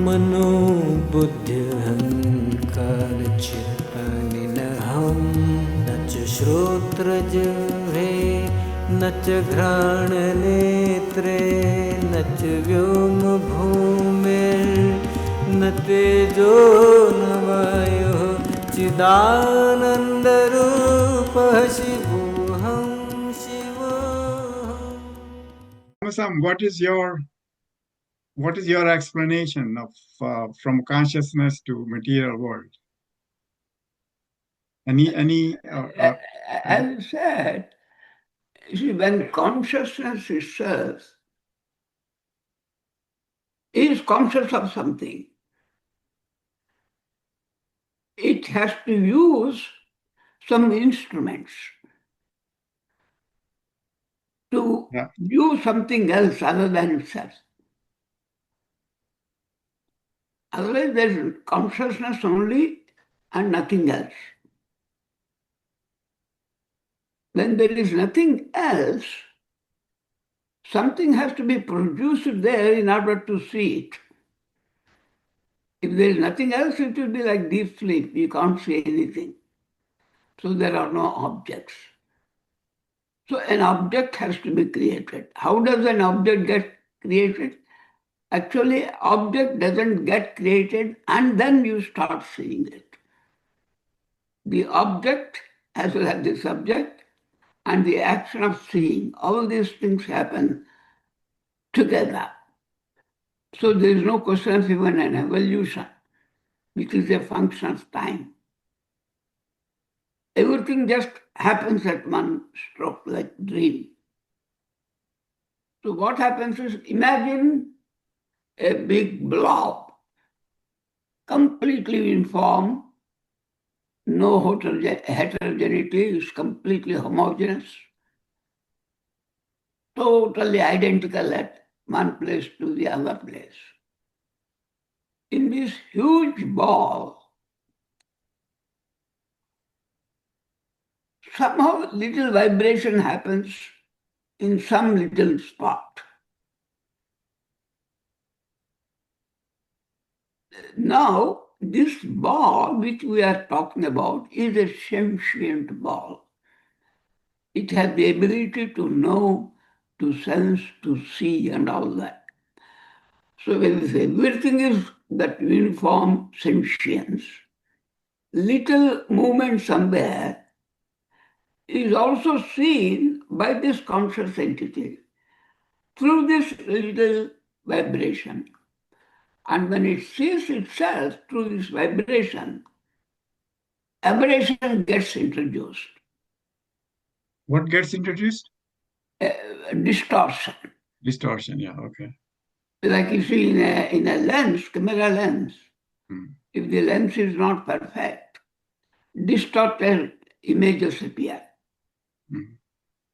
मनोबुद्ध्यहङ्कारचित्तनिनहं न च श्रोत्रजिह्वे न च घ्राणनेत्रे न च व्योमभूमिर्न तेजो न वायुः चिदानन्दरूपः शिवोऽहं शिवोऽहम्. Sam, what is your explanation of from consciousness to material world? As I said, you see, when consciousness itself is conscious of something, it has to use some instruments to do something else other than itself. Otherwise, there is consciousness only and nothing else. When there is nothing else, something has to be produced there in order to see it. If there is nothing else, it will be like deep sleep. You can't see anything. So there are no objects. So an object has to be created. How does an object get created? Actually, object doesn't get created and then you start seeing it. The object as well as the subject and the action of seeing, all these things happen together. So there is no question of even an evolution, which is a function of time. Everything just happens at one stroke, like dream. So what happens is, imagine a big blob, completely uniform, no heterogeneity, is completely homogeneous, totally identical at one place to the other place. In this huge ball, somehow little vibration happens in some little spot. Now, this ball which we are talking about is a sentient ball. It has the ability to know, to sense, to see, and all that. So when we say everything is that uniform sentience, little movement somewhere is also seen by this conscious entity through this little vibration. And when it sees itself through this vibration, aberration gets introduced. What gets introduced? Distortion. Distortion, yeah, okay. Like you see in a lens, camera lens, if the lens is not perfect, distorted images appear.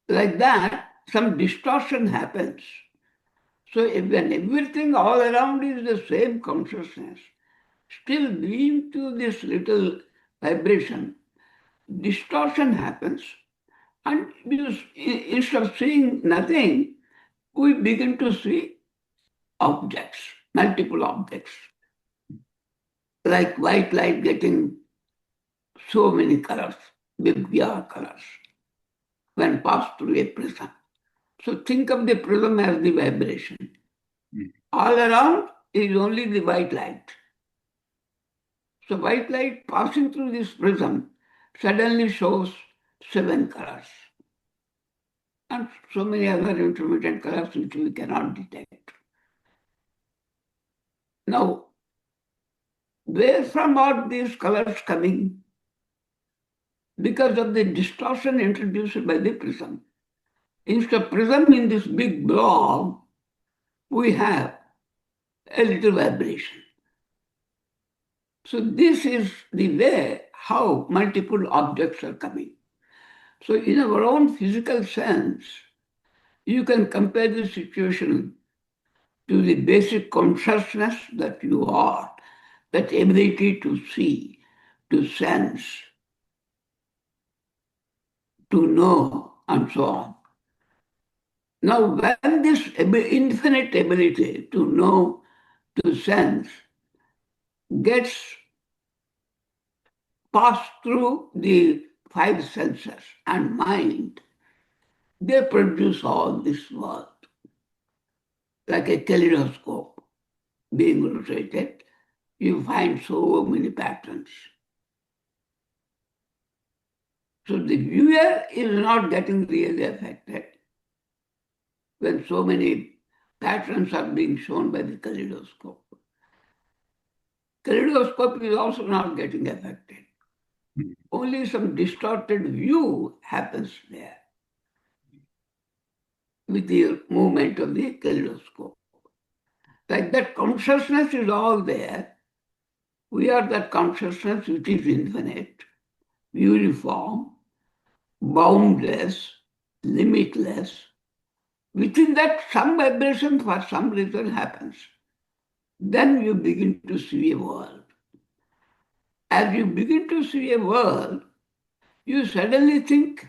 Like that, some distortion happens. So when everything all around is the same consciousness, still being to this little vibration, distortion happens, and instead of seeing nothing, we begin to see objects, multiple objects, like white light getting so many colors, big colors, when passed through a prism. So think of the prism as the vibration. All around is only the white light. So white light passing through this prism suddenly shows 7 colors and so many other intermittent colors which we cannot detect. Now, where from are these colors coming? Because of the distortion introduced by the prism. Instead of prism in this big blob, we have a little vibration. So this is the way how multiple objects are coming. So in our own physical sense, you can compare the situation to the basic consciousness that you are, that ability to see, to sense, to know, and so on. Now, when this infinite ability to know, to sense gets passed through the five senses and mind. They produce all this world like a kaleidoscope being rotated. You find so many patterns. So the viewer is not getting really affected when so many patterns are being shown by the kaleidoscope. Kaleidoscope is also not getting affected. Only some distorted view happens there with the movement of the kaleidoscope. Like that consciousness is all there. We are that consciousness which is infinite, uniform, boundless, limitless. Within that, some vibration for some reason happens. Then you begin to see a world. As you begin to see a world, you suddenly think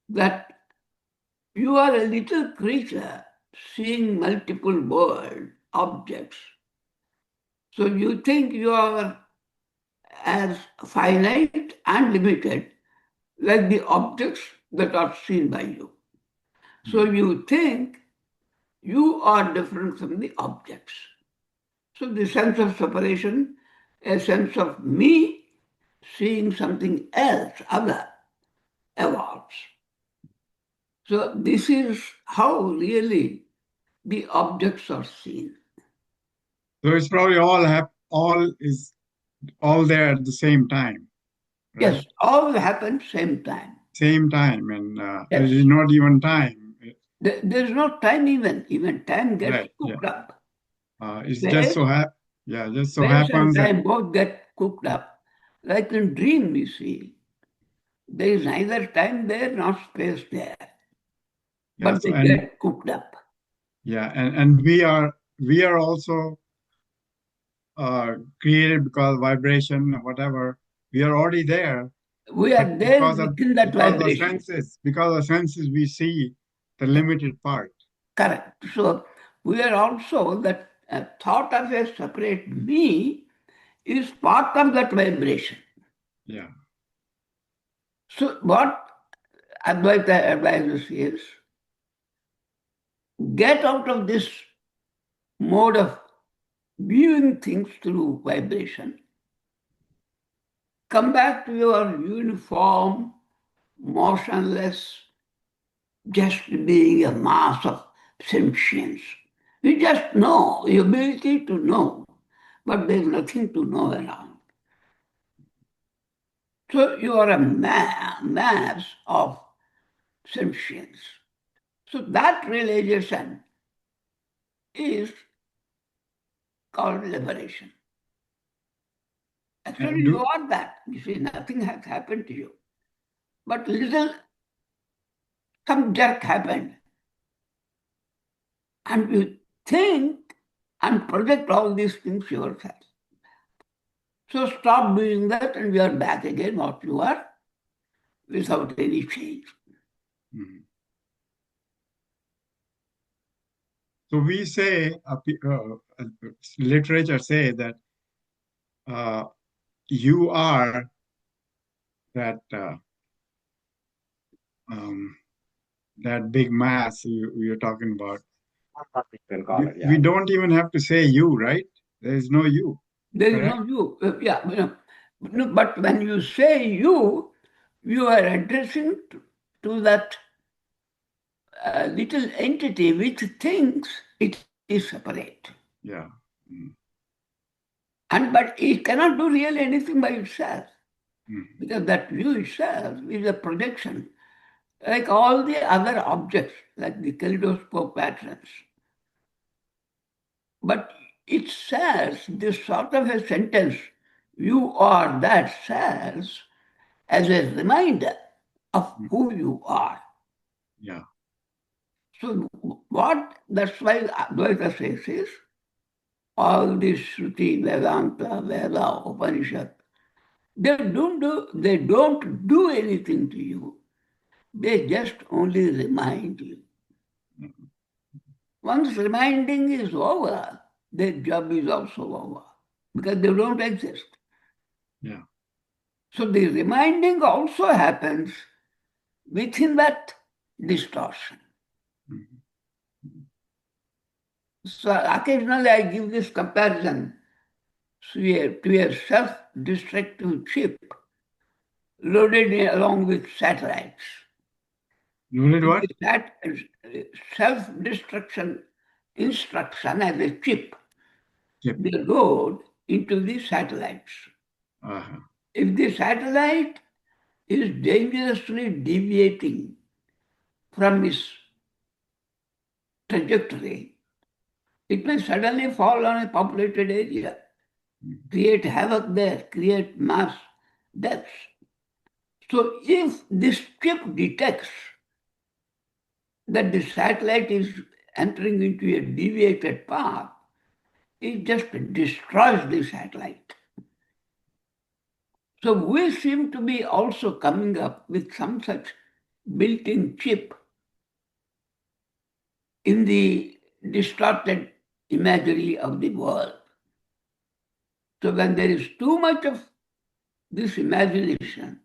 that you are a little creature seeing multiple world objects. So you think you are as finite and limited like the objects that are seen by you. So you think you are different from the objects. So the sense of separation, a sense of me seeing something else, other, evolves. So this is how really the objects are seen. So it's probably all there at the same time. Right? Yes, all happen same time. Same time, and Yes. there is not even time. There's no time even. Even time gets Right, cooked up. It's Space- just so just so Space happens and that time both get cooked up. Like in dream, you see, there is neither time there nor space there, but so- they and get cooked up. and we are also created because vibration, whatever. We are already there. We are But there because of- within that because vibration. of senses, we see the limited part. Correct. So we are also that thought of a separate me is part of that vibration. Yeah. So what Advaita advises is get out of this mode of viewing things through vibration. Come back to your uniform, motionless, just being a mass of sentience. You just know, the ability to know, but there's nothing to know around. So you are a mass of sentience. So that realization is called liberation. Actually, you are that. You see, nothing has happened to you. But some jerk happened. And you think and project all these things yourself. So stop doing that and you are back again what you are without any change. Mhm. So we say, literature say that you are that that big mass you're talking about. We don't even have to say you, right? There is no you. There is Correct. no you. But when you say you are addressing to that little entity which thinks it is separate. Yeah. Mm. But it cannot do really anything by itself. Mm. Because that you itself is a projection, like all the other objects, like the kaleidoscope patterns. But it says this sort of a sentence, you are that, says as a reminder of who you are. Yeah. So that's why Advaita says is, all this Shruti, Vedanta, Veda, Upanishad, they don't do anything to you. They just only remind you. Once reminding is over, their job is also over because they don't exist. Yeah. So the reminding also happens within that distortion. Mhm. So occasionally I give this comparison to a self-destructive chip loaded along with satellites. Loaded what? That self-destruction instruction as a chip, Yep. they load into the satellites. Uh-huh. If the satellite is dangerously deviating from its trajectory, it may suddenly fall on a populated area, create havoc there, create mass deaths. So if this chip detects that the satellite is entering into a deviated path, it just destroys the satellite. So we seem to be also coming up with some such built-in chip in the distorted imagery of the world. So when there is too much of this imagination,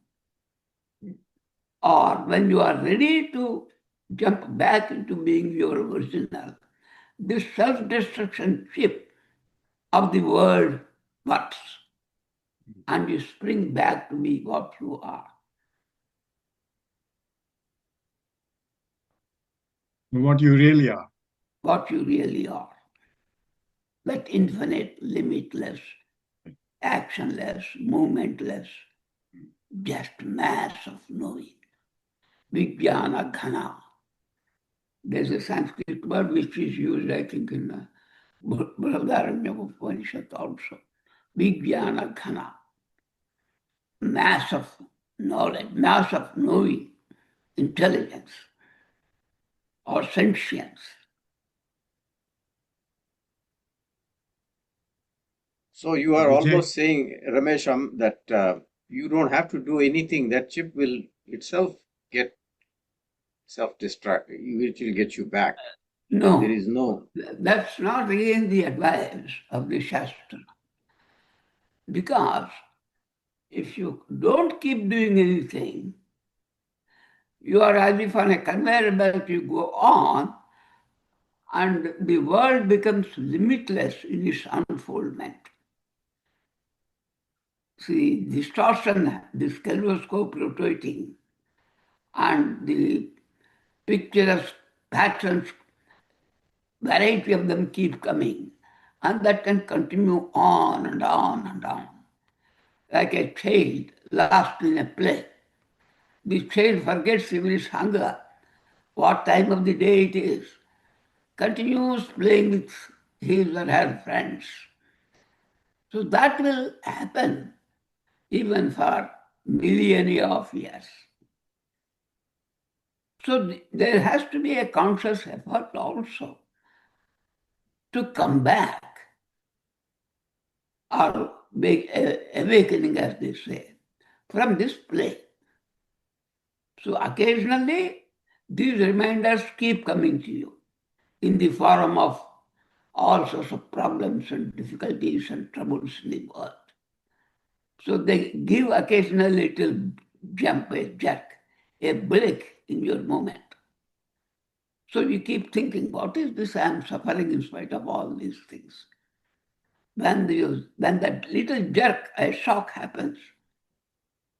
or when you are ready to jump back into being your original, this self-destruction chip of the world works, and you spring back to be what you are. What you really are. What you really are. That infinite, limitless, actionless, movementless, just mass of knowing. Vijnana Ghana. There's a Sanskrit word which is used, I think, in the Brihadaranyaka Upanishad also. Vijnana Ghana. Mass of knowledge, mass of knowing, intelligence, or sentience. So you are Vijay? almost saying, Ramesham, that you don't have to do anything. That chip will itself get self-destruct. It will get you back. No, There is no. that's not again the advice of the Shastra. Because if you don't keep doing anything, you are as if on a conveyor belt, you go on, and the world becomes limitless in its unfoldment. See, distortion, this kaleidoscope rotating, and the pictures, patterns, variety of them keep coming, and that can continue on and on and on. Like a child lost in a play. The child forgets even his hunger, what time of the day it is, continues playing with his or her friends. So that will happen even for millennia of years. So there has to be a conscious effort also to come back or make awakening, as they say, from this play. So occasionally, these reminders keep coming to you in the form of all sorts of problems and difficulties and troubles in the world. So they give occasional little jump, a jerk, a break in your moment. So you keep thinking, what is this I am suffering in spite of all these things? When that little jerk, a shock happens,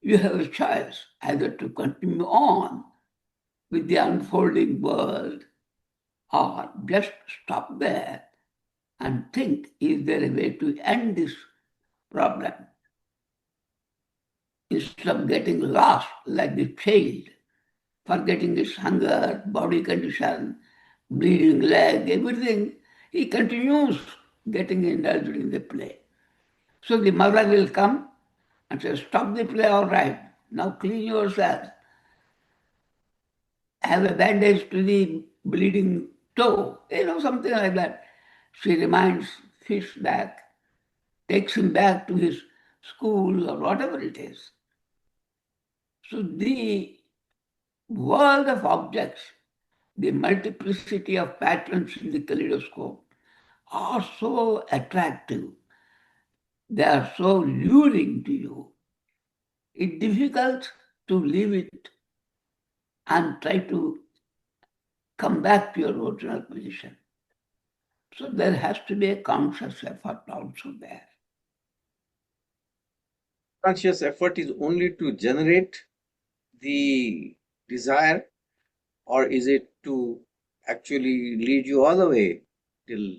you have a choice either to continue on with the unfolding world or just stop there and think, is there a way to end this problem? Instead of getting lost like the child, forgetting his hunger, body condition, bleeding leg, everything, he continues getting indulged in the play. So the mother will come and say, stop the play, all right, now clean yourself. Have a bandage to the bleeding toe, something like that. She reminds fish back, takes him back to his school or whatever it is. So the world of objects, the multiplicity of patterns in the kaleidoscope, are so attractive. They are so luring to you. It's difficult to leave it and try to come back to your original position. So there has to be a conscious effort also there. Conscious effort is only to generate the desire, or is it to actually lead you all the way till?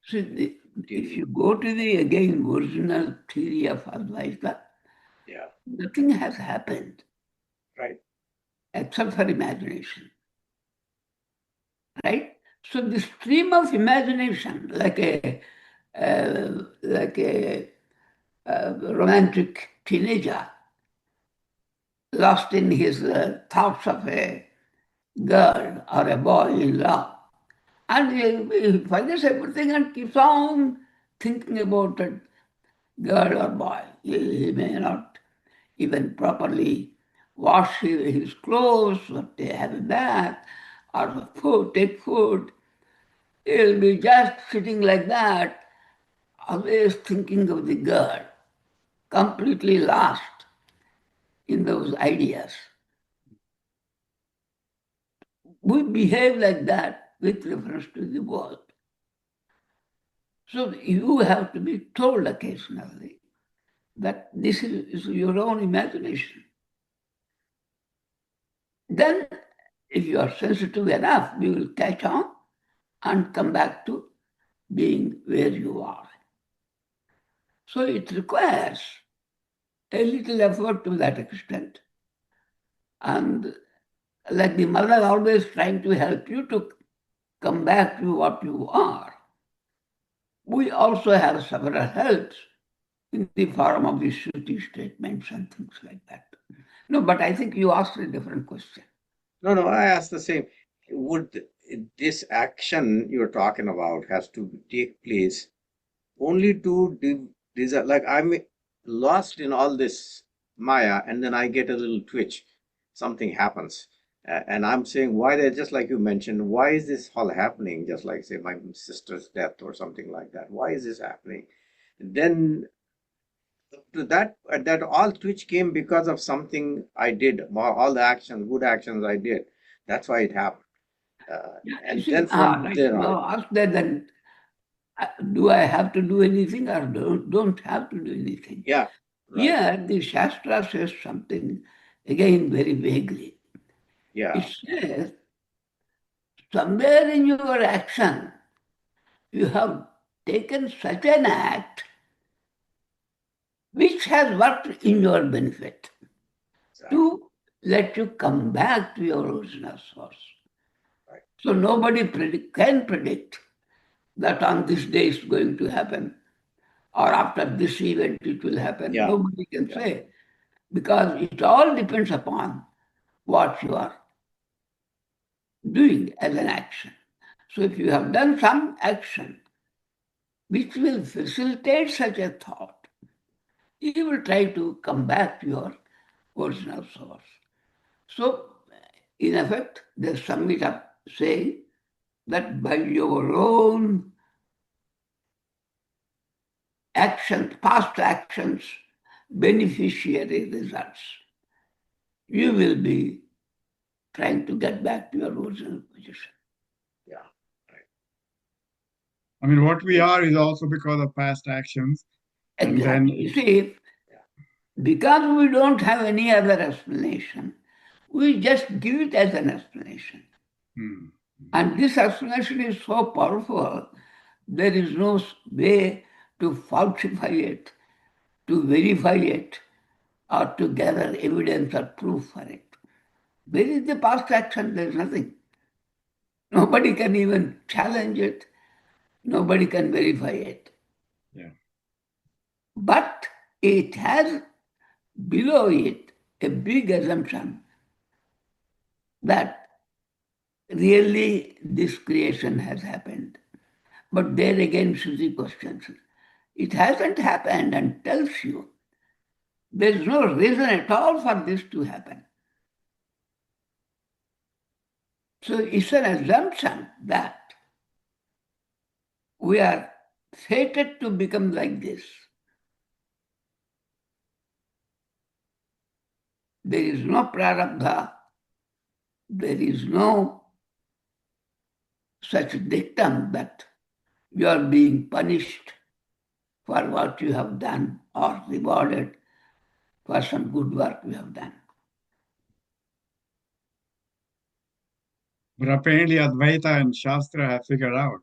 See, if you go to the again original theory of Advaita, Yeah, nothing has happened right. except for imagination. Right? So the stream of imagination, like a romantic teenager, lost in his thoughts of a girl or a boy in love, and he forgets everything and keeps on thinking about that girl or boy. He may not even properly wash his clothes, or have a bath, or food, take food. He'll be just sitting like that, always thinking of the girl, completely lost in those ideas. We behave like that with reference to the world. So you have to be told occasionally that this is your own imagination. Then, if you are sensitive enough, you will catch on and come back to being where you are. So it requires a little effort to that extent. And like the mother always trying to help you to come back to what you are, we also have several helps in the form of the Shruti statements and things like that. No, but I think you asked a different question. No, I asked the same. Would this action you're talking about has to take place only to desire? Like I'm lost in all this Maya, and then I get a little twitch, something happens, and I'm saying, why? They just like you mentioned, why is this all happening? Just like say my sister's death or something like that. Why is this happening? Then to that all twitch came because of something I did, all the actions, good actions I did. That's why it happened. And then from Like there you on, asked that, then do I have to do anything or don't have to do anything? yeah, right, Here, the Shastra says something, again, very vaguely. yeah, It says, somewhere in your action, you have taken such an act which has worked in your benefit exactly, to let you come back to your original source. right, So nobody can predict that on this day it's going to happen or after this event it will happen. yeah, Nobody can yeah, say, because it all depends upon what you are doing as an action. So if you have done some action which will facilitate such a thought, you will try to come back to your original source. So, in effect, they sum it up saying that by your own actions, past actions, beneficiary results, you will be trying to get back to your original position. yeah, right. I mean, what we are is also because of past actions. And then, Exactly. You see, because we don't have any other explanation, we just give it as an explanation. And this explanation is so powerful, there is no way to falsify it, to verify it, or to gather evidence or proof for it. Where is the past action? There is nothing. Nobody can even challenge it. Nobody can verify it. yeah. But it has below it a big assumption that really this creation has happened. But there again, Shruti questions. It hasn't happened and tells you there is no reason at all for this to happen. So it's an assumption that we are fated to become like this. There is no prarabdha, there is no such dictum that you are being punished for what you have done or rewarded for some good work you have done. But apparently Advaita and Shastra have figured out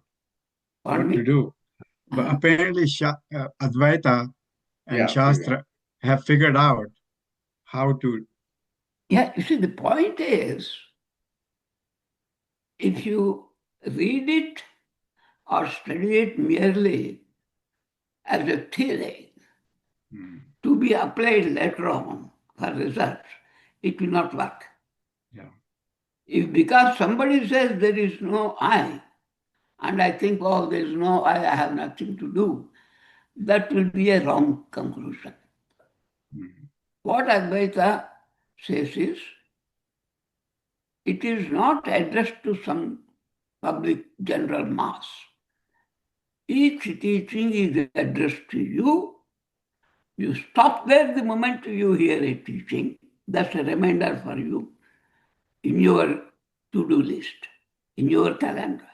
Pardon what to me? do. But apparently Advaita and Yeah, Shastra have figured out how to. Yeah, you see, the point is, if you read it or study it merely as a theory to be applied later on for results, it will not work. Yeah. If because somebody says there is no I, and I think, oh, there is no I have nothing to do, that will be a wrong conclusion. What Advaita says is, it is not addressed to some public general mass. Each teaching is addressed to you. You stop there the moment you hear a teaching. That's a reminder for you in your to-do list, in your calendar.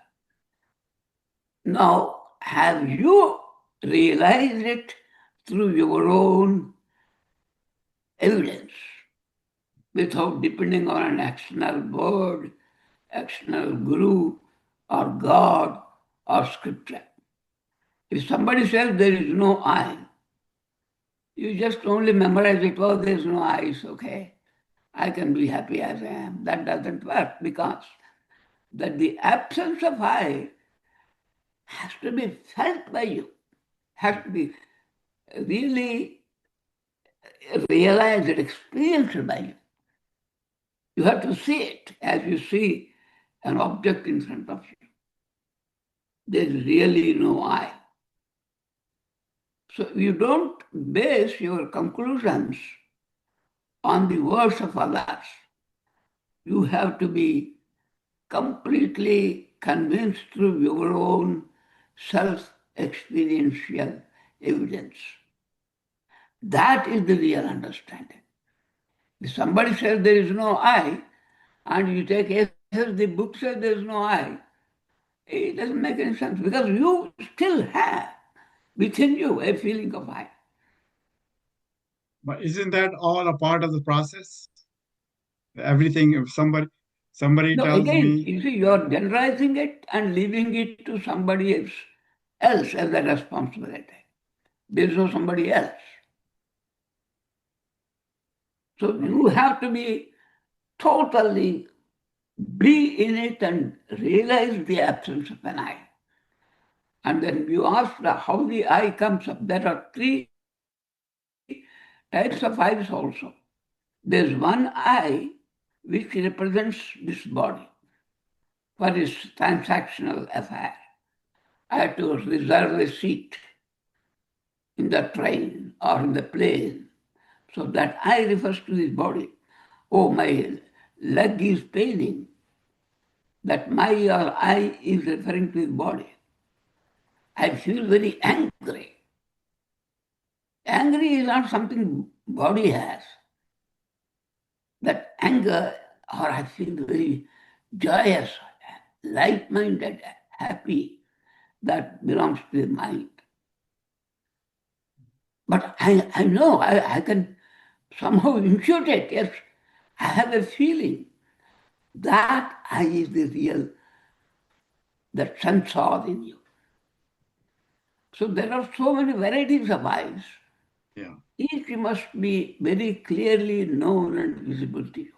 Now, have you realized it through your own evidence without depending on an external word, external guru, or God, or scripture? If somebody says there is no I, you just only memorize it, oh, there is no I, it's okay. I can be happy as I am. That doesn't work because that the absence of I has to be felt by you, has to be really realized and experienced by you. You have to see it as you see an object in front of you. There is really no I. So you don't base your conclusions on the words of others. You have to be completely convinced through your own self-experiential evidence. That is the real understanding. If somebody says there is no I, and you take as the book says there is no I, it doesn't make any sense because you still have within you a feeling of I. But isn't that all a part of the process? Everything, if somebody No, tells again, me. you see, you're generalizing it and leaving it to somebody else as a responsibility. There is no somebody else. So you have to be totally be in it and realize the absence of an I. And then you ask how the I comes up. There are three types of eyes also. There's one I which represents this body for its transactional affair. I have to reserve a seat in the train or in the plane. So that I refers to this body. Oh, my leg is paining. That my or I is referring to his body. I feel very angry. Angry is not something body has. That anger, or I feel very joyous, light-minded, happy, that belongs to the mind. But I know, I can somehow impute it. Yes, I have a feeling that I is the real, that sense of in you. So there are so many varieties of eyes. Yeah. Each must be very clearly known and visible to you.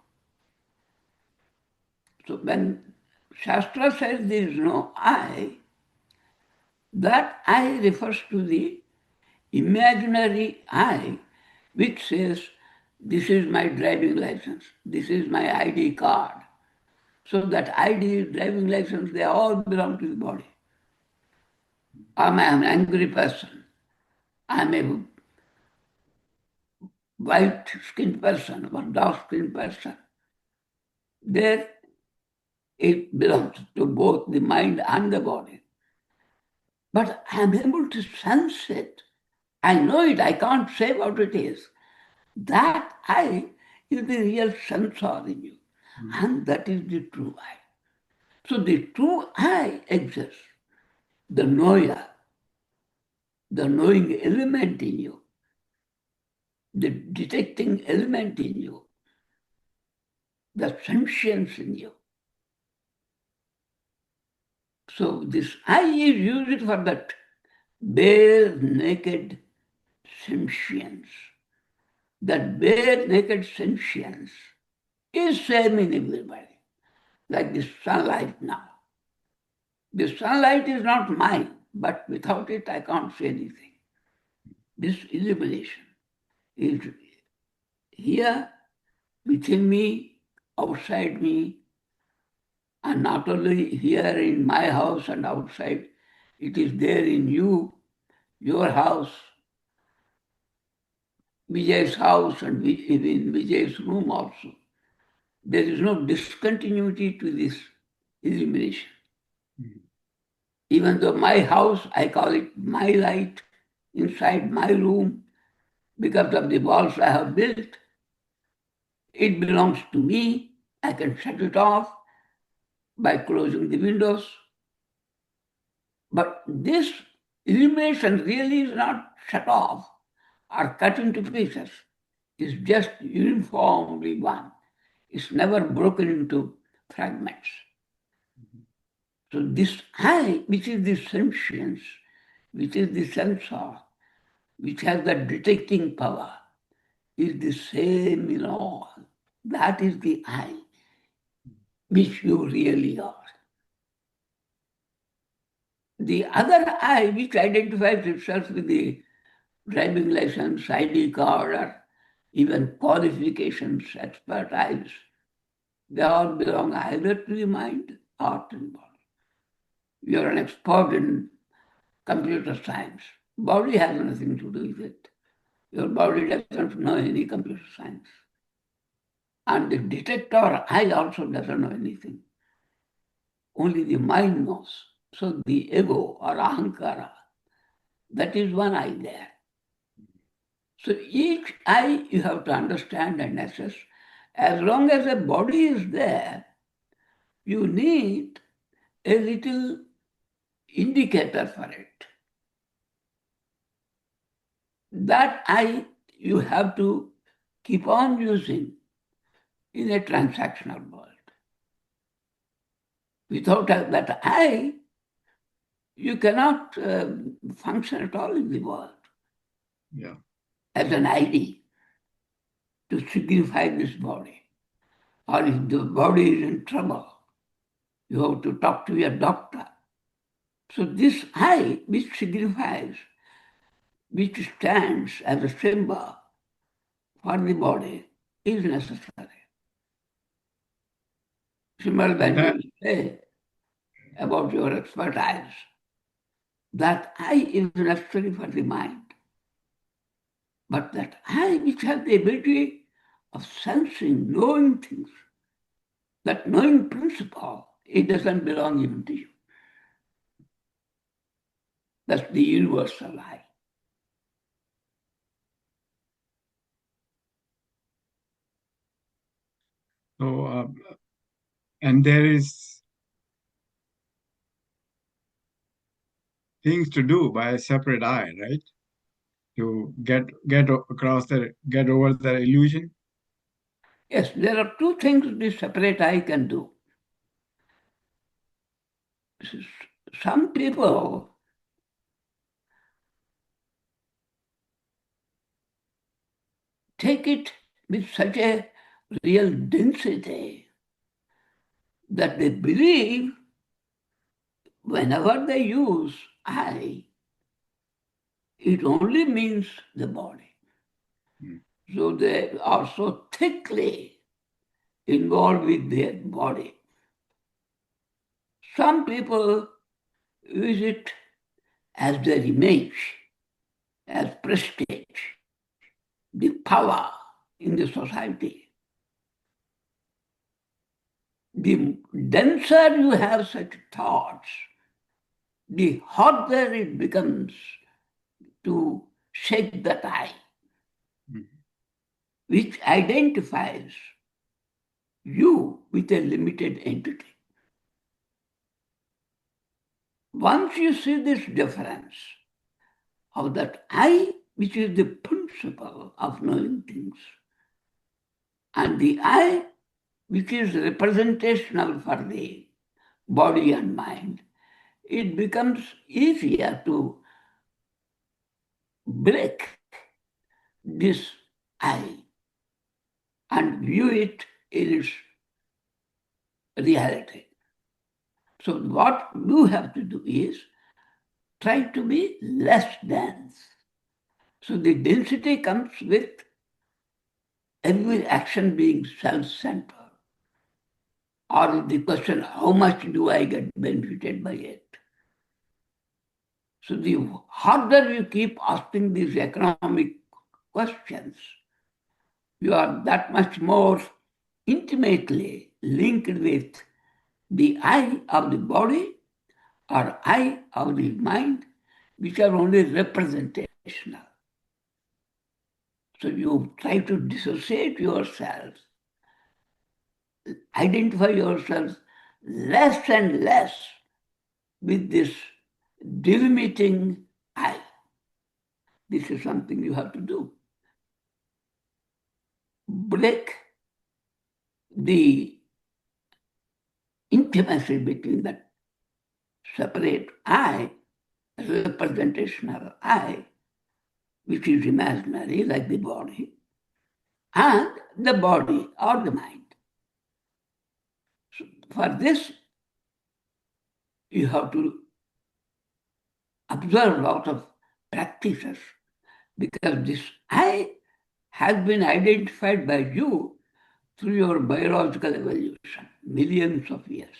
So when Shastra says there is no I, that I refers to the imaginary I, which says, this is my driving license, this is my ID card. So that ID, driving license, they all belong to the body. I'm an angry person. I'm a white-skinned person or dark-skinned person. There it belongs to both the mind and the body. but I'm able to sense it. I know it, I can't say what it is. That I is the real sensor in you. And that is the true I. So the true I exists, the knower, the knowing element in you, the detecting element in you, the sentience in you. So this I is used for that bare naked sentience. That bare naked sentience is same in everybody, like the sunlight now. The sunlight is not mine, but without it I can't say anything. This illumination is here, within me, outside me, and not only here in my house and outside, it is there in you, your house, Vijay's house, and in Vijay's room also. There is no discontinuity to this illumination. Even though my house, I call it my light, inside my room, because of the walls I have built, it belongs to me. I can shut it off by closing the windows. But this illumination really is not shut off or cut into pieces. It's just uniformly one. It's never broken into fragments. So this I, which is the sentience, which is the sensor, which has the detecting power, is the same in all. That is the I, which you really are. The other I, which identifies itself with the driving license, ID card, or even qualifications, expertise, they all belong either to the mind or to the body. You're an expert in computer science. Body has nothing to do with it. Your body doesn't know any computer science. And the detector, I also doesn't know anything. Only the mind knows. So the ego or ahankara, that is one I there. So each I you have to understand and assess. As long as a body is there, you need a little indicator for it. That I you have to keep on using in a transactional world. Without that I, you cannot function at all in the world. Yeah. As an ID to signify this body. Or if the body is in trouble, you have to talk to your doctor. So this I, which signifies, which stands as a symbol for the body, is necessary. Similar when you say about your expertise, that I is necessary for the mind. But that I, which has the ability of sensing, knowing things, that knowing principle, it doesn't belong even to you. That's the universal I. So, and there is things to do by a separate I, right? To get over the illusion. Yes, there are two things this separate I can do. Some people take it with such a real density that they believe whenever they use I, it only means the body. So they are so thickly involved with their body. Some people use it as their image, as prestige, the power in the society. The denser you have such thoughts, the harder it becomes to shake that I, which identifies you with a limited entity. Once you see this difference of that I, which is the principle of knowing things, and the I, which is representational for the body and mind, it becomes easier to break this I and view it in its reality. So what you have to do is try to be less dense. So the density comes with every action being self-centered. Or the question, how much do I get benefited by it? So the harder you keep asking these economic questions, you are that much more intimately linked with the I of the body or I of the mind, which are only representational. So you try to dissociate yourself, identify yourself less and less with this delimiting I. This is something you have to do. Break the intimacy between that separate I, representational I, which is imaginary like the body, and the body or the mind. So for this, you have to observe a lot of practices because this I has been identified by you through your biological evolution, millions of years.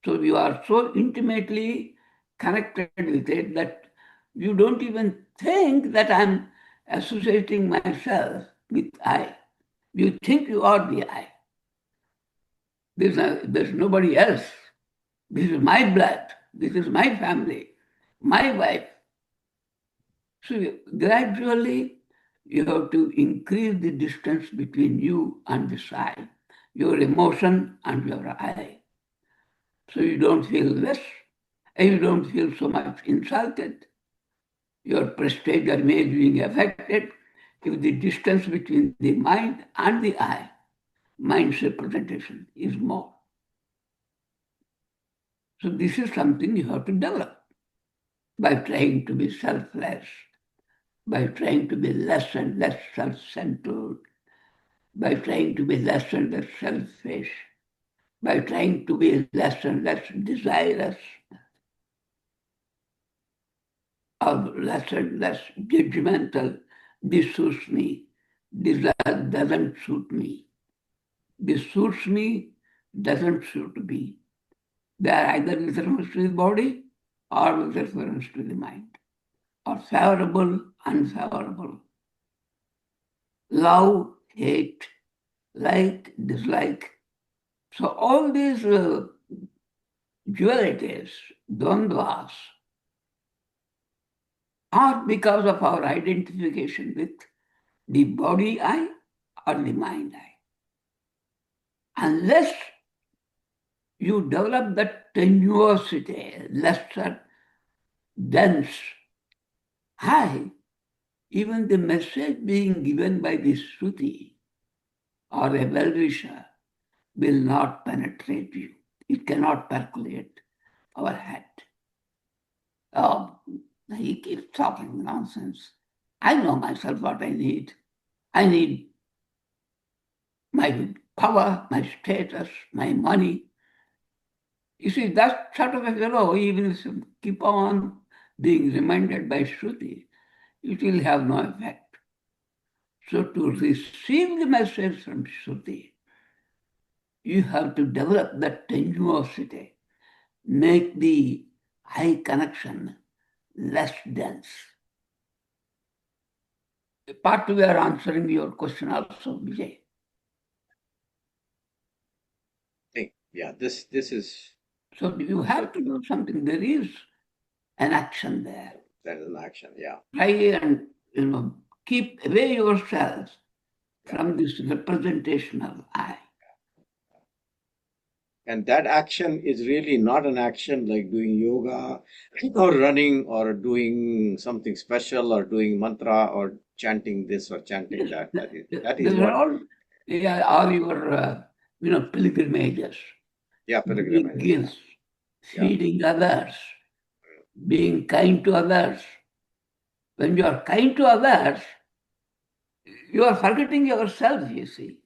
So you are so intimately connected with it that you don't even think that I'm associating myself with I. You think you are the I. There's nobody else. This is my blood. This is my family, my wife. So gradually, you have to increase the distance between you and this I, your emotion and your I. So you don't feel less, and you don't feel so much insulted. Your prestige or image being affected if the distance between the mind and the I, mind's representation, is more. So this is something you have to develop by trying to be selfless, by trying to be less and less self-centered, by trying to be less and less selfish, by trying to be less and less desirous, or less and less judgmental. This suits me, this doesn't suit me. This suits me, doesn't suit me. They are either with reference to the body or with reference to the mind, or favorable, unfavorable. Love, hate, like, dislike. So all these dualities, dvandvas, are because of our identification with the body I or the mind I. Unless you develop that tenuosity, lesser, dense I, even the message being given by the Shruti or a well-wisher will not penetrate you. It cannot percolate our head. He keeps talking nonsense. I know myself what I need. I need my power, my status, my money. You see, that sort of a fellow, even if you keep on being reminded by Shruti, it will have no effect. So to receive the message from Shruti, you have to develop that tenuosity, make the eye connection less dense. Part we are answering your question also, Vijay. Yeah, this is So you have to do something. There is an action there. That is an action, yeah. Try and keep away yourself from this representational I. And that action is really not an action like doing yoga or running or doing something special or doing mantra or chanting this or chanting that. That is These what. are all, all your pilgrimages, Yeah, doing pilgrimage. gifts, feeding others, being kind to others. When you are kind to others, you are forgetting yourself, you see.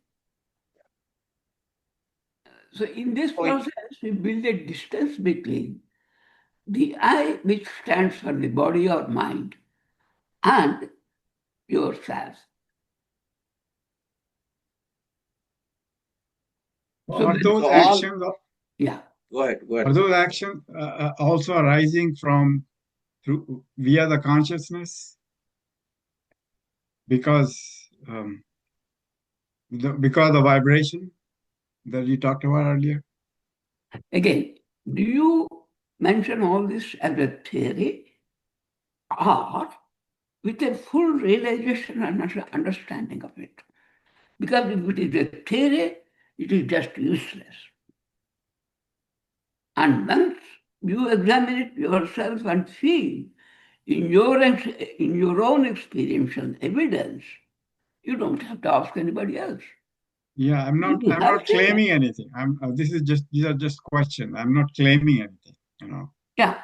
So in this process, we build a distance between the I, which stands for the body or mind, and yourself. Are those all- actions? Yeah. Go ahead. Are those actions also arising from via the consciousness? Because the vibration that you talked about earlier. Again, do you mention all this as a theory or with a full realization and understanding of it? Because if it is a theory, it is just useless. And once you examine it yourself and feel in your own experiential evidence, you don't have to ask anybody else. Yeah, I'm not claiming anything. These are just questions. I'm not claiming anything, Yeah.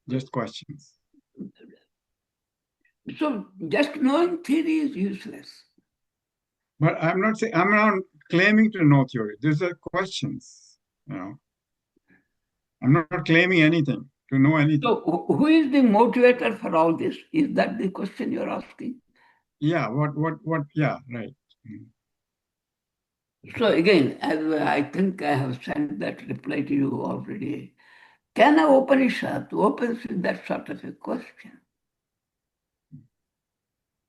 Just questions. So just knowing theory is useless. But I'm not claiming to know theory. These are questions, I'm not claiming anything, to know anything. So who is the motivator for all this? Is that the question you're asking? Yeah, yeah, right. So again, as I think I have sent that reply to you already, can an Upanishad opens with that sort of a question?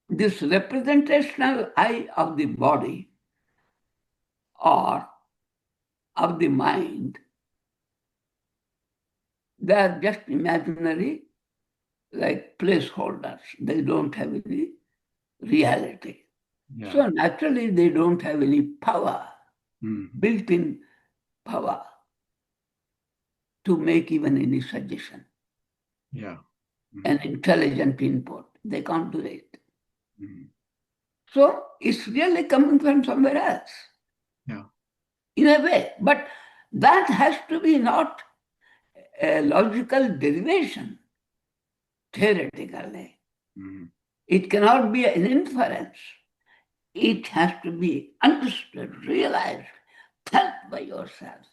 This representational I of the body or of the mind, they are just imaginary, like placeholders. They don't have any reality. Yeah. So naturally, they don't have any power, built-in power to make even any suggestion. Yeah. An intelligent input. They can't do it. So it's really coming from somewhere else. Yeah. In a way. But that has to be not a logical derivation, theoretically. It cannot be an inference. It has to be understood, realized, felt by yourself.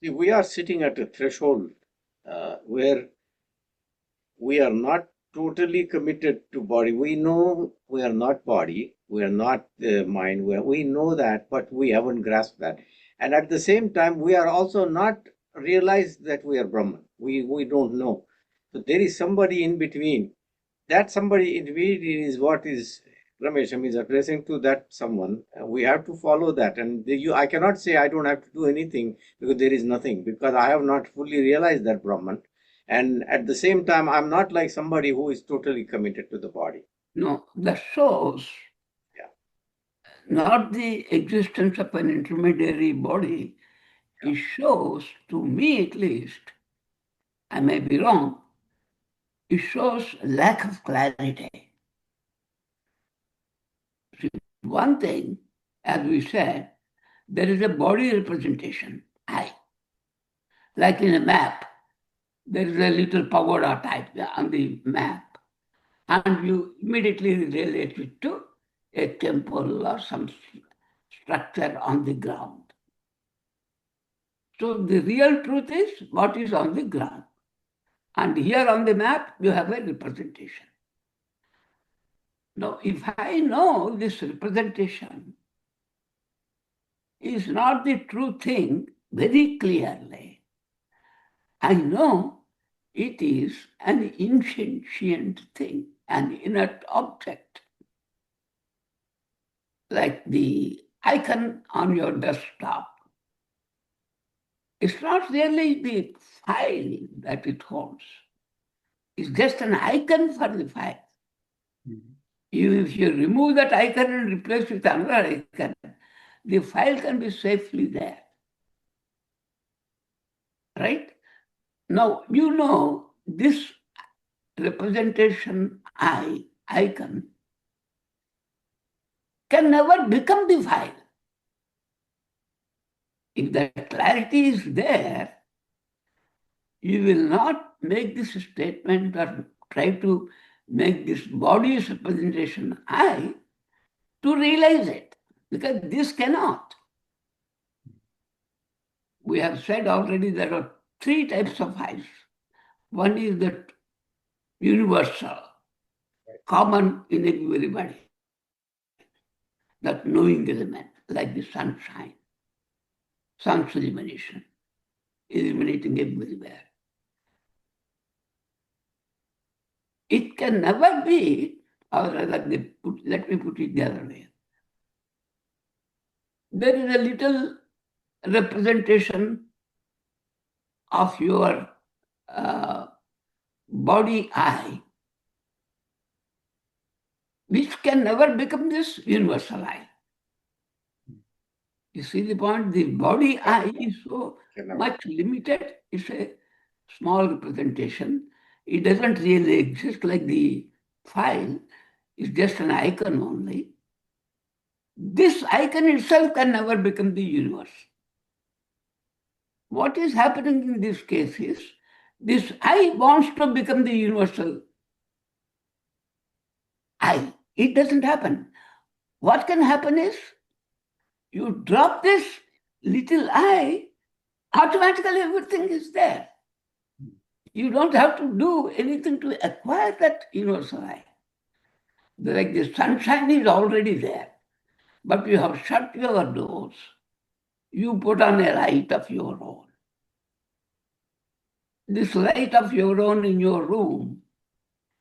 See, we are sitting at a threshold where we are not totally committed to body. We know we are not body, we are not mind. We know that, but we haven't grasped that. And at the same time, we are also not realized that we are Brahman. We don't know. So there is somebody in between. That somebody in between is what is Ramesham is addressing to that someone. We have to follow that. And I cannot say I don't have to do anything because there is nothing, because I have not fully realized that Brahman. And at the same time, I'm not like somebody who is totally committed to the body. No, that shows not the existence of an intermediary body. It shows, to me at least, I may be wrong, it shows lack of clarity. One thing, as we said, there is a body representation, I. Like in a map, there is a little pagoda type on the map, and you immediately relate it to a temple or some structure on the ground. So the real truth is what is on the ground. And here on the map, you have a representation. Now, if I know this representation is not the true thing very clearly, I know it is an insentient thing, an inert object. like the icon on your desktop. It's not really the file that it holds. It's just an icon for the file. If you remove that icon and replace with another icon, the file can be safely there. Right? Now, you know this representation icon can never become the file. If that clarity is there, you will not make this statement or try to make this body's representation I to realize it, because this cannot. We have said already there are three types of eyes. One is that universal, common in everybody, that knowing element, like the sunshine, sun's illumination, illuminating everywhere. It can never be, or rather, let me put it the other way. There is a little representation of your body eye, which can never become this universal eye. You see the point? The body eye is so much limited. It's a small representation. It doesn't really exist like the file. It's just an icon only. This icon itself can never become the universe. What is happening in this case is, this I wants to become the universal I. It doesn't happen. What can happen is, you drop this little I, automatically everything is there. You don't have to do anything to acquire that universal I. Like the sunshine is already there, but you have shut your doors. You put on a light of your own. This light of your own in your room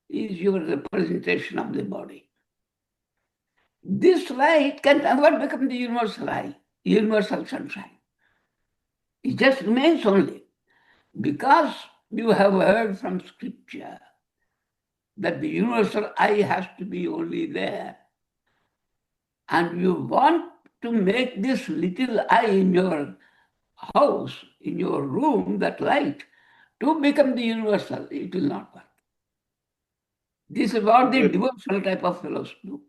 is your representation of the body. This light can never become the universal light, universal sunshine. It just remains only because you have heard from scripture that the universal I has to be only there. And you want to make this little I in your house, in your room, that light, to become the universal. It will not work. This is what the devotional type of fellows do.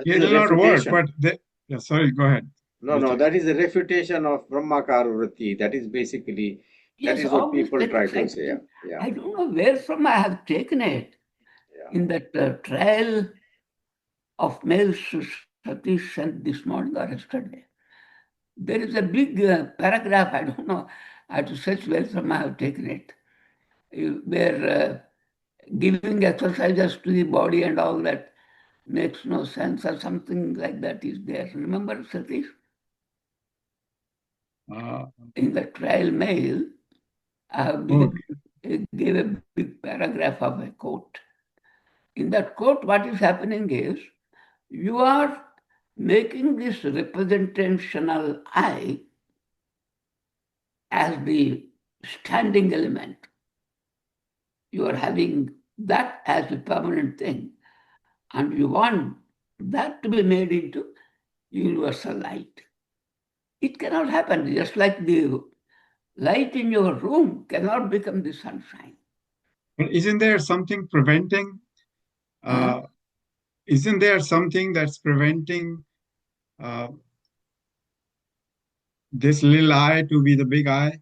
It will not work, but yeah, sorry, go ahead. No, that is a refutation of Brahmakara Vritti. That is basically, that is what people try to say. Yeah. I don't know where from I have taken it. In that trial of male Satish and this morning or yesterday, there is a big paragraph, I don't know, I have to search where from I have taken it, where giving exercises to the body and all that makes no sense, or something like that is there. Remember, Satish? In the trial mail, I have gave a big paragraph of a quote. In that quote, what is happening is, you are making this representational I as the standing element. You are having that as a permanent thing, and you want that to be made into universal light. It cannot happen, just like the light in your room cannot become the sunshine. But isn't there something preventing? Isn't there something that's preventing this little I to be the big I?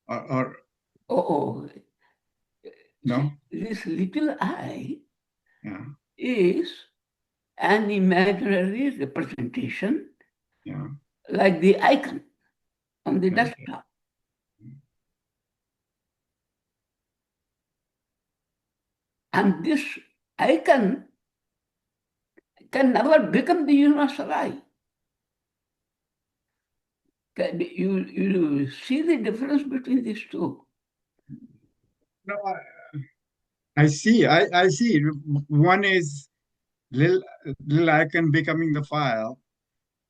Or no? This little I is an imaginary representation, like the icon on the desktop. And this icon can never become the universal I. You see the difference between these two? No, I see. I see. One is little icon becoming the file.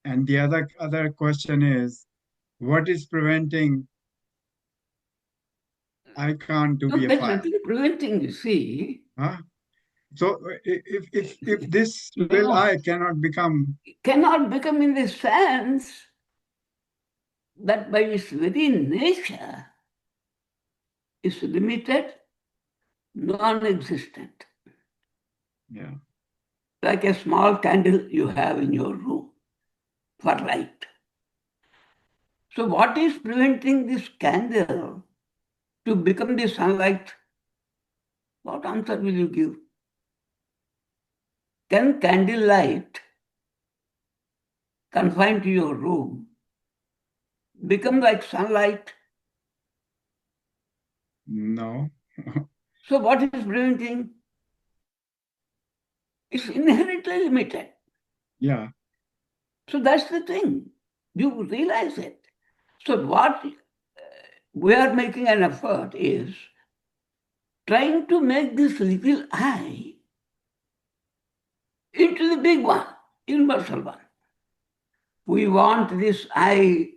And the other question is, what is preventing icon to No, be a there's file? nothing preventing, you see. Huh? So if this little No, I cannot become, cannot become in the sense that by its very nature is limited, non-existent. yeah, Like a small candle you have in your room for light. So what is preventing this candle to become the sunlight? What answer will you give? Can candle light confined to your room become like sunlight? no, So what is preventing? It's inherently limited. yeah, So that's the thing. You realize it. So what we are making an effort is trying to make this little I into the big one, universal one. We want this I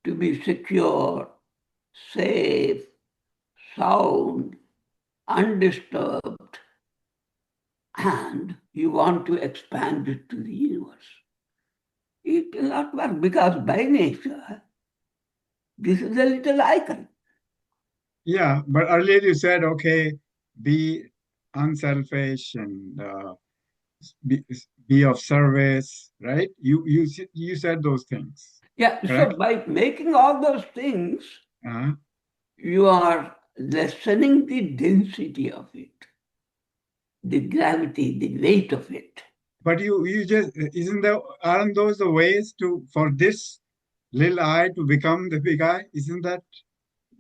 to be secure, safe, sound, undisturbed, and you want to expand it to the universe. It will not work because by nature, this is a little icon. yeah. But earlier you said, okay, be unselfish and be, be of service, right? You said those things, Yeah, so correct? by making all those things, Uh, you are lessening the density of it, the gravity, the weight of it. but you just aren't those the ways to for this little I to become the big I? Isn't that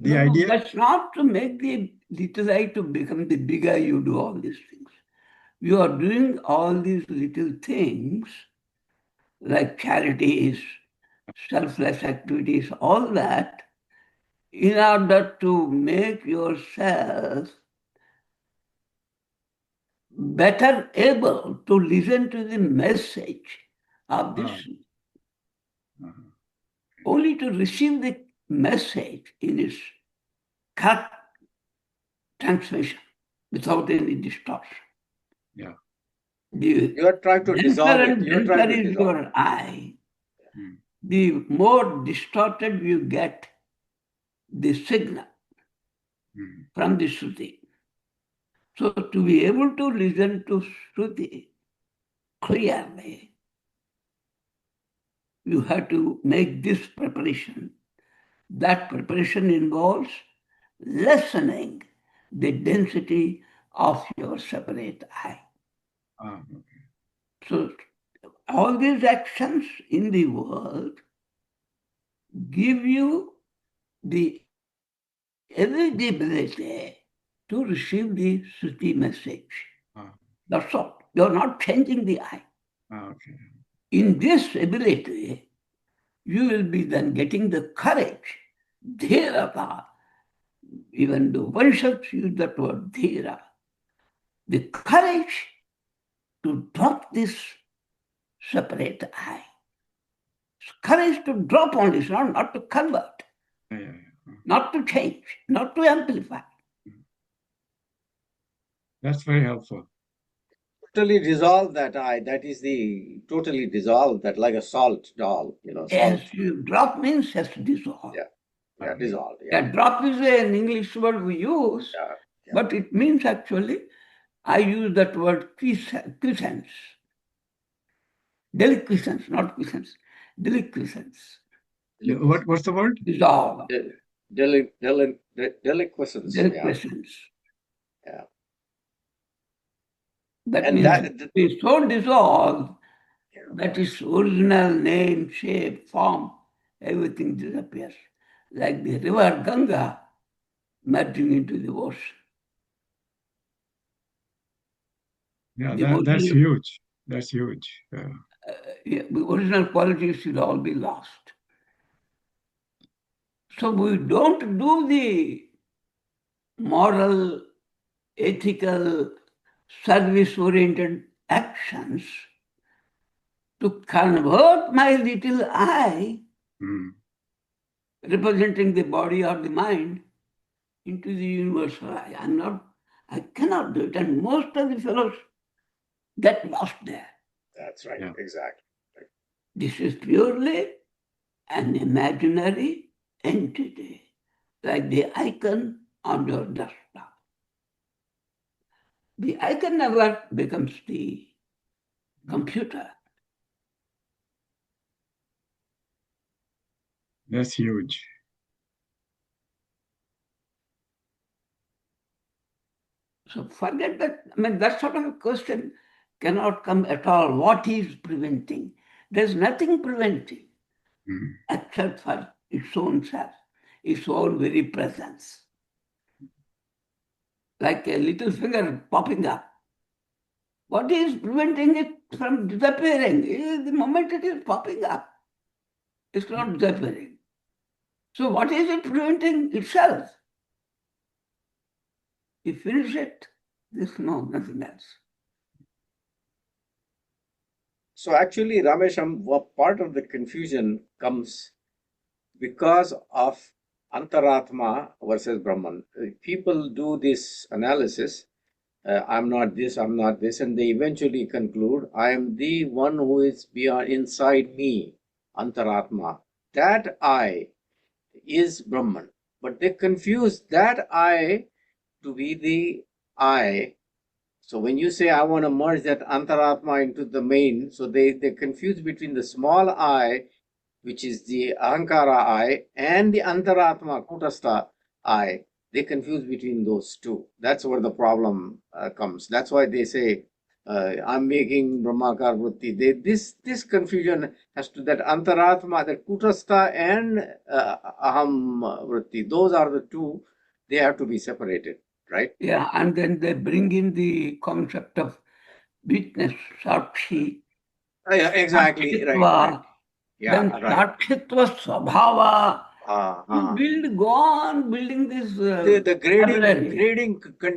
the No, idea? that's not to make the little I to become the bigger you do all these things. You are doing all these little things like charities, selfless activities, all that in order to make yourself better able to listen to the message of this, Uh-huh. only to receive the message in its correct transmission without any distortion. Yeah. The You are trying to denser dissolve it. and You are trying denser to is dissolve. your eye, Hmm. the more distorted you get the signal Hmm. from the Shruti. So to be able to listen to Shruti clearly, you have to make this preparation. That preparation involves lessening the density of your separate eye. Okay. So all these actions in the world give you the ability to receive the Shruti message. Ah, That's all. You're not changing the eye. okay. In this ability, you will be then getting the courage, dhirata. Even the Upanishads use that word dhira. The courage to drop this separate I. Courage to drop only, it's not to convert, Yeah. not to change, not to amplify. That's very helpful. Totally dissolve that I. That is the totally dissolve that like a salt doll, salt. As you drop means has to dissolve. Yeah, dissolve. Yeah, drop is an English word we use, Yeah. but it means actually, I use that word quiescence. Deliquescence, not quiescence. Deliquescence. What's the word? Dissolve. Deliquescence. Yeah. Deliquescence. Yeah. That And means that it is so dissolved that its original name, shape, form, everything disappears. Like the river Ganga merging into the ocean. Yeah, The that's original, huge. That's huge. the original qualities will all be lost. So we don't do the moral, ethical, service-oriented actions to convert my little I, Mm. representing the body or the mind, into the universal I. I cannot do it. And most of the fellows get lost there. That's right. Yeah. Exactly. This is purely an imaginary entity, like the icon on your desktop. The icon never becomes the computer. That's huge. So forget that. I mean, that sort of a question cannot come at all. What is preventing? There's nothing preventing Mm. except for its own self, its own very presence. Like a little finger popping up. What is preventing it from disappearing? The moment it is popping up, it's not disappearing. So what is it preventing? Itself. You finish it, there's nothing else. So actually, Ramesham, what part of the confusion comes because of Antaratma versus Brahman. People do this analysis. I'm not this, I'm not this, and they eventually conclude, I am the one who is beyond inside me, Antaratma. That I is Brahman. But they confuse that I to be the I. So when you say I want to merge that Antaratma into the main, so they confuse between the small I, which is the Ahankara I, and the Antaratma, Kutastha I. They confuse between those two. That's where the problem comes. That's why they say, I'm making Brahmakar Vritti. This confusion has to that Antaratma, that Kutastha and Aham Vritti. Those are the two. They have to be separated, right? Yeah, and then they bring in the concept of witness, Sakshi, Yeah, exactly. Right. Sakshitva, Yeah, then right. Sakshitva Swabhava. Uh-huh. You go on building this The vocabulary.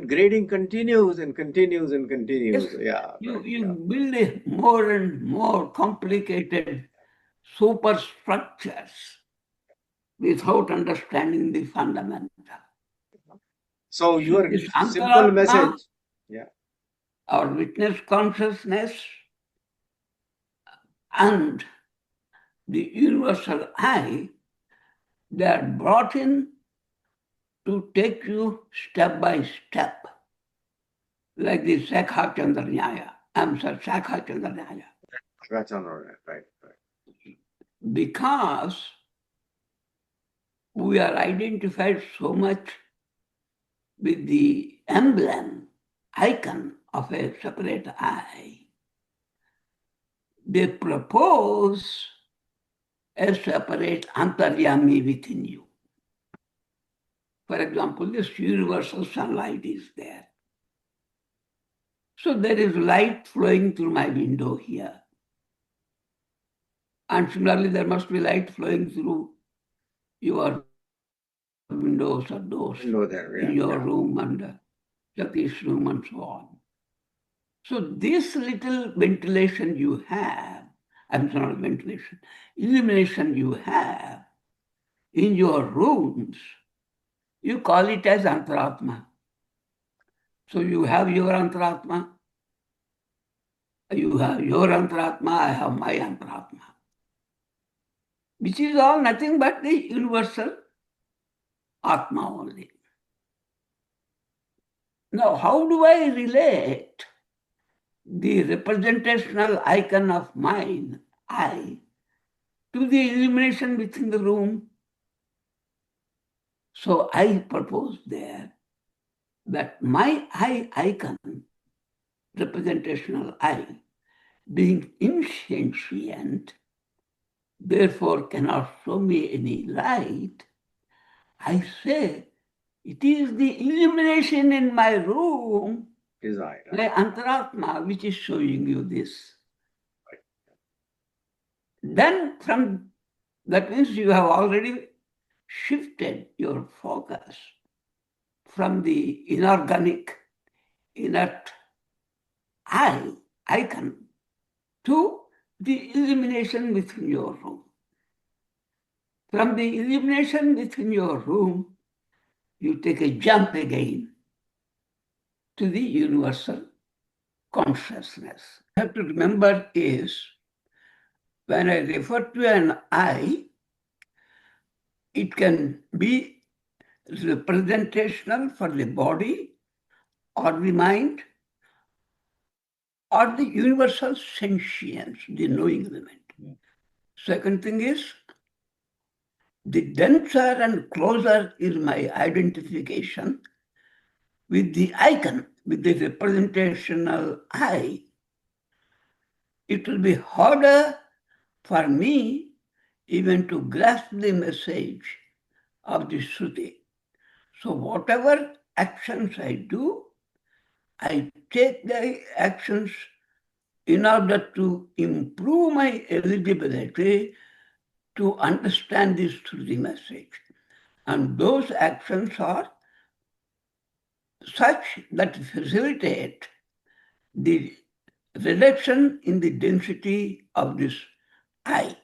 grading continues and continues and continues. Yes, Yeah, you, right. you Yeah. build a more and more complicated superstructures without understanding the fundamental. So So your this simple Antaratma, message. Yeah. our witness consciousness, and the universal I, they are brought in to take you step by step, like the Sakha Chandra Nyaya. I'm sorry, Sakha Chandra Nyaya. That's all right. Right. Because we are identified so much with the emblem, icon of a separate I, they propose a separate antaryami within you. For example, this universal sunlight is there. So there is light flowing through my window here. And similarly, there must be light flowing through your windows or doors Window there. in Yeah. your Yeah. room and Jagdish's room and so on. So this little ventilation you have, I'm sorry, ventilation, illumination you have in your rooms, you call it as Antaratma. So you have your Antaratma, you have your Antaratma, I have my Antaratma, which is all nothing but the universal Atma only. Now, how do I relate the representational icon of mine, I, to the illumination within the room? So I propose there that my I icon, representational I, being insentient, therefore cannot show me any light, I say it is the illumination in my room, Is I. Right. my Antaratma, which is showing you this. Then from that means you have already shifted your focus from the inorganic, inert I icon to the illumination within your room. From the illumination within your room, you take a jump again to the universal consciousness. You have to remember is, when I refer to an I, it can be representational for the body or the mind or the universal sentience, the knowing element. Yeah. Second thing is, the denser and closer is my identification with the icon, with the representational I, it will be harder for me even to grasp the message of the Shruti. So whatever actions I do, I take the actions in order to improve my eligibility to understand this Shruti message. And those actions are such that facilitate the reduction in the density of this I,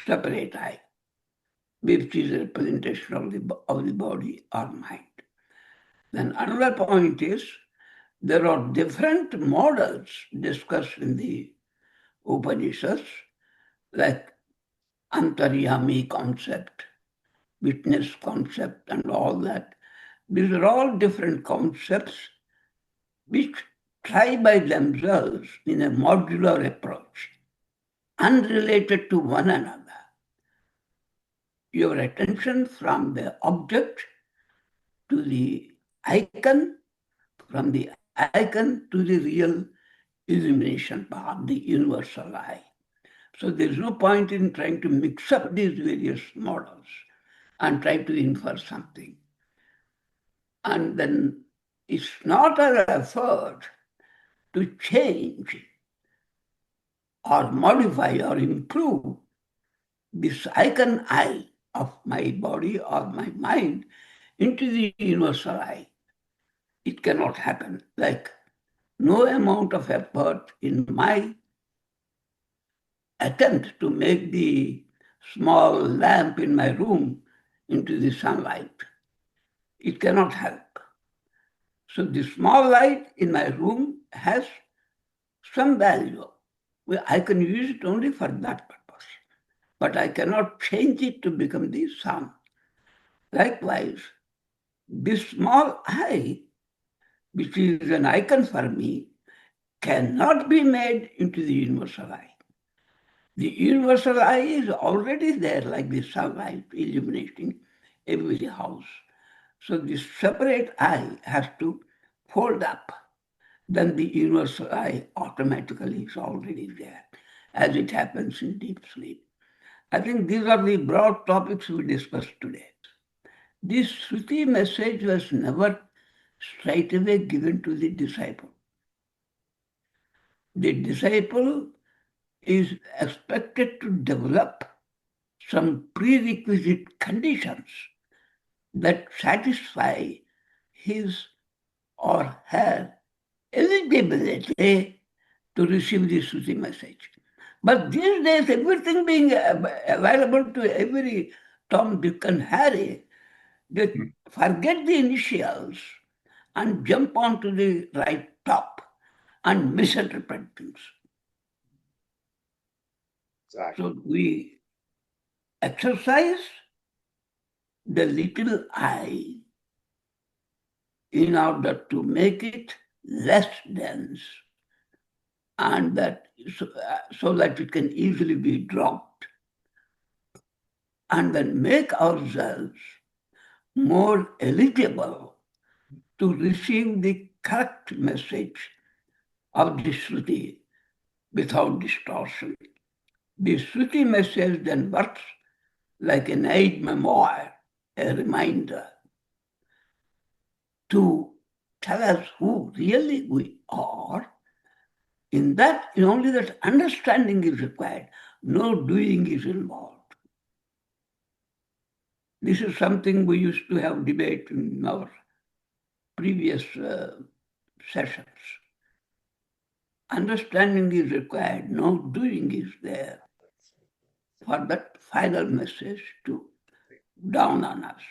separate I, which is a representation of the body or mind. Then another point is, there are different models discussed in the Upanishads, like Antaryami concept, witness concept, and all that. These are all different concepts which try by themselves in a modular approach, unrelated to one another. Your attention from the object to the icon, from the icon to the real illumination part, the universal I. So there's no point in trying to mix up these various models and try to infer something. And then it's not an effort to change or modify or improve this icon I of my body or my mind into the universal I. It cannot happen. Like no amount of effort in my attempt to make the small lamp in my room into the sunlight. It cannot help. So the small light in my room has some value. Well, I can use it only for that purpose, but I cannot change it to become the sun. Likewise, this small I, which is an icon for me, cannot be made into the universal I. The universal I is already there, like the sunlight illuminating every house. So this separate I has to fold up. Then the universal I automatically is already there, as it happens in deep sleep. I think these are the broad topics we discussed today. This Shruti message was never straightaway given to the disciple. The disciple is expected to develop some prerequisite conditions that satisfy his or her eligibility to receive the Shruti message. But these days, everything being available to every Tom, Dick, and Harry, they forget the initials and jump onto the right top and misinterpret things. Exactly. So we exercise the little I in order to make it less dense, and that so that it can easily be dropped, and then make ourselves more eligible to receive the correct message of the Shruti without distortion. The Shruti message then works like an aid memoir, a reminder to tell us who really we are. In that, only that understanding is required. No doing is involved. This is something we used to have debate in our previous sessions. understanding is required, no doing is there for that final message to dawn on us.